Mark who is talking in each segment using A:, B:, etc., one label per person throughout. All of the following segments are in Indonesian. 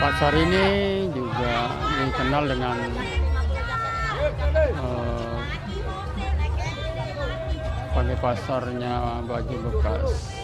A: Pasar ini juga dikenal dengan sebagai pasarnya baju bekas.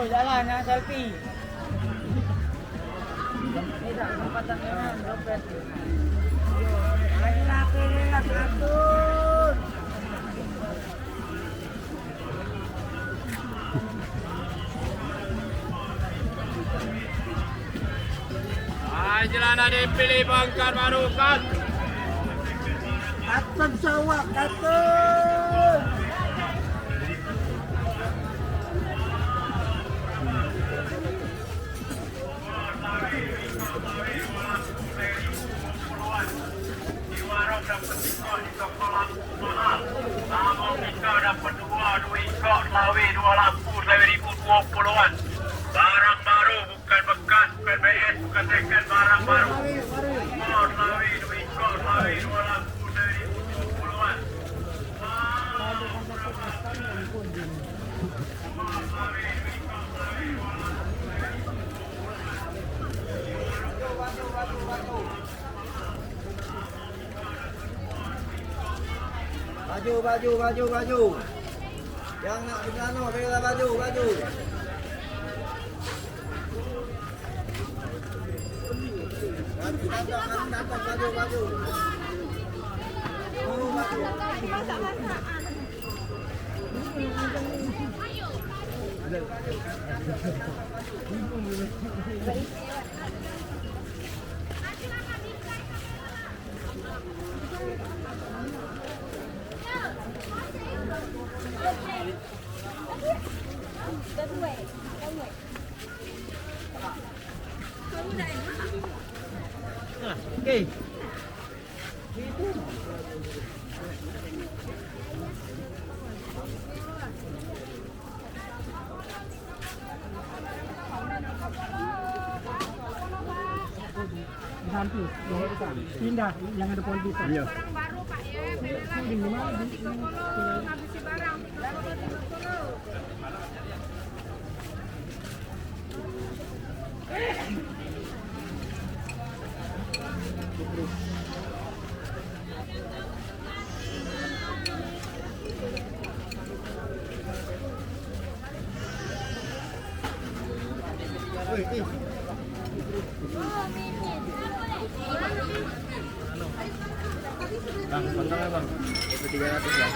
B: Jalan yang selfie. Tidak kesempatan yang dompet. Laki-laki atur.
C: Jalan dipilih bangkar baru kan.
B: Atur sawah, atur.
C: Dua lampu 2020-an. Barang baru bukan bekas, bukan PS bukan second barang baru. Sport Lawi, Wiko Lawi, 2 lagu dari 70-an.
B: Baju. Yang nak di sana bela baju. Datang baju. Okey.
D: Hampir, pindah yang ada pohon pisang. Iya.
E: Baru Pak ya, di mana? Di Solo, habisi barang.
C: Bang, kontolnya bang. 300 bang.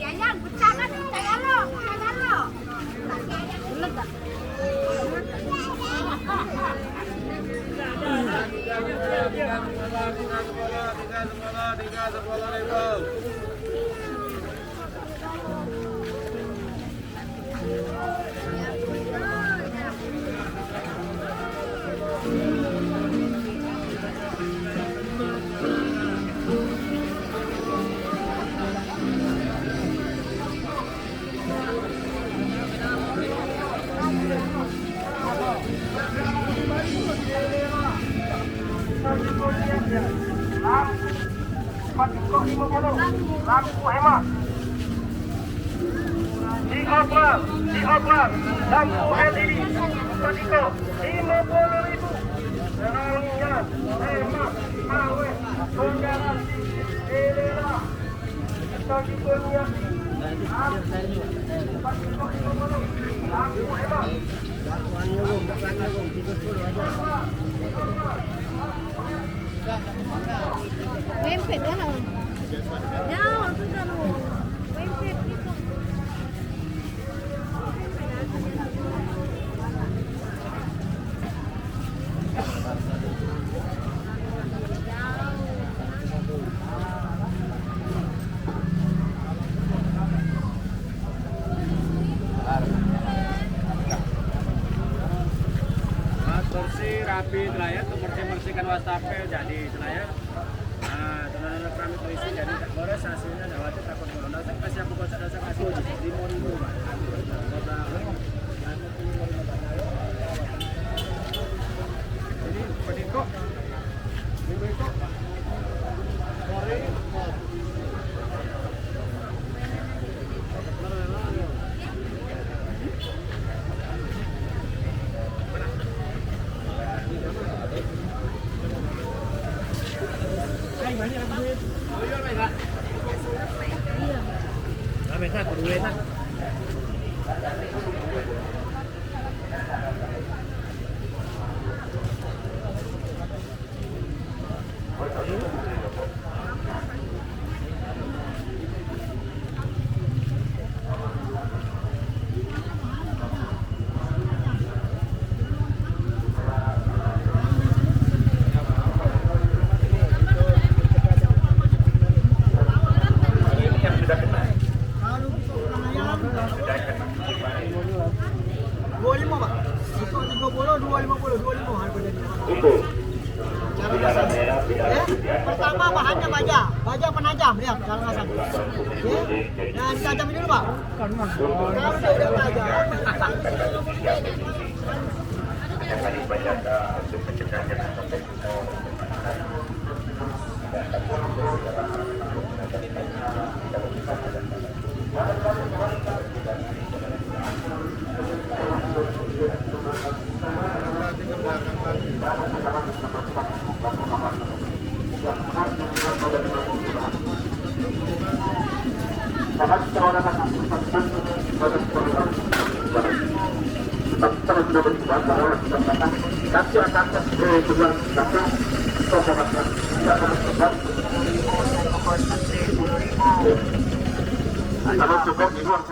E: Ayang, pecangan saya lo. Bulat tak?
C: Tiga sepuluh ribu. Lampu hemat. Dioprak. Lampu LED Patiko 50.000. Terangnya hemat, awet, toleransi, selera. Kita dikurniai. Patiko 50. Lampu hemat.
E: Wempet dah lah. Ya, sudah lo. Wempet itu.
C: Bersih, rapi, ya, untuk bersihkan wastafel jadi ya. Nah, teman-teman kami polisi jadi tak beres hasilnya lewat takut corona. Saya kasih aku konsep dasar kasih di monitor, Pak. Jadi Patiko, Patiko, sorry.
F: Itu. Bendera merah, bendera putih.
B: diam, jangan pasang. Oke. Nah, ditajam dulu, Pak. Kalau udah tajam.
F: Kalau cukup ibu harus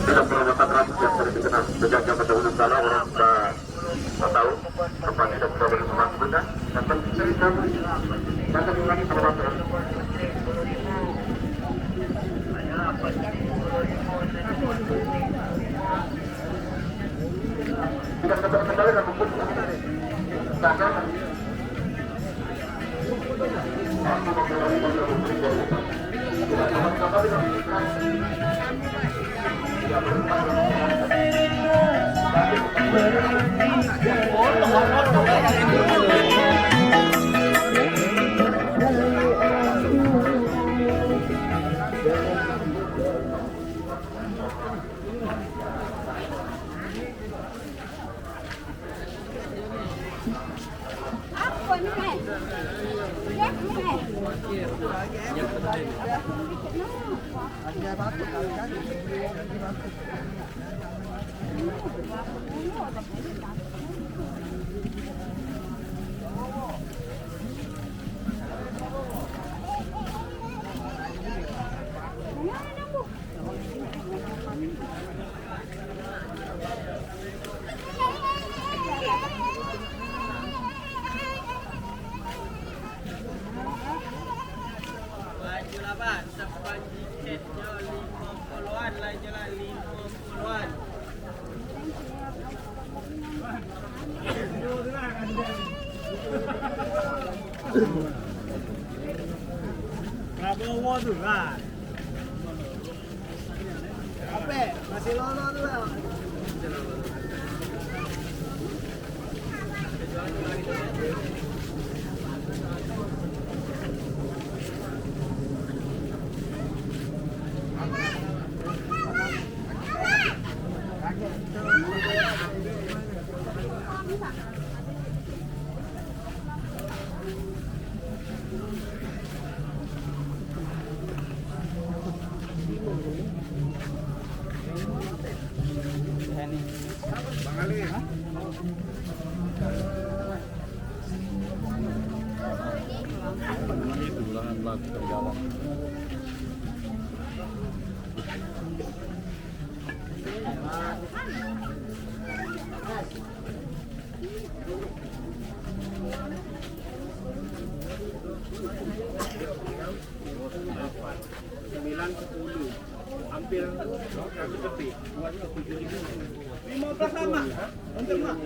F: tidak perawatan rambut yang sering dikenal sejak zaman dahulu kala orang sudah tahu tempat tidak sudah berkembang benda dan penting cerita maka mengurangi perawatan tidak kembali dan buku
E: Apa ni? Ya,
B: Ada batuk kan?
C: Prabowo tuh kan.
B: Apa? Masih lono tuh, Bang.
C: Hampir lebih.
B: 15 sama. Untuk mak.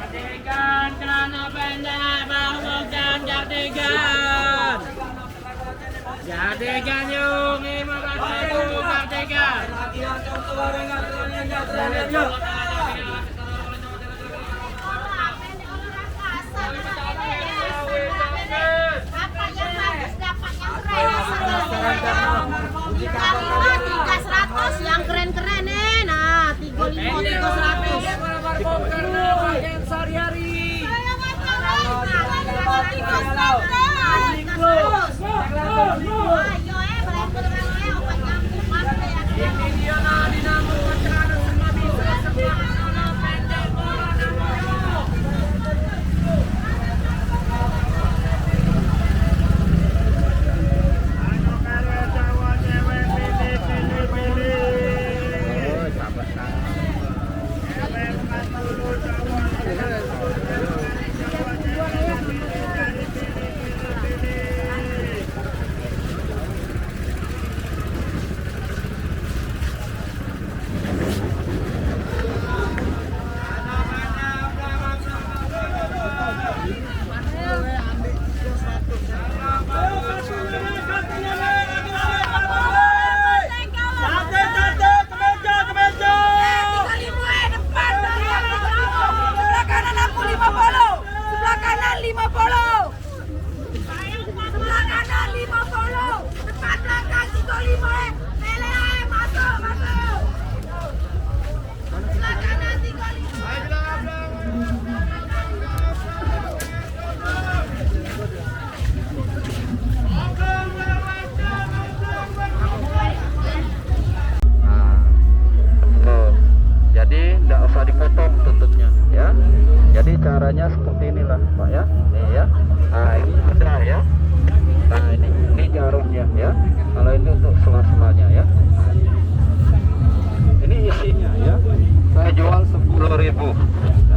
E: Jardigan, celana pendek, bawang dan jardigan. Jardigan yuk, 15.000 jardigan.
G: Apa yang bagus dapat yang keren. Yang 300 yang keren-keren nih. Nah, 35 300.
E: Yang sehari-hari.
F: Caranya seperti inilah Pak ya, nih ya. Nah ini sudah ya. Nah ini jarumnya ya. Kalau ini untuk sela-selanya ya. Ini isinya ya. Saya jual 10.000.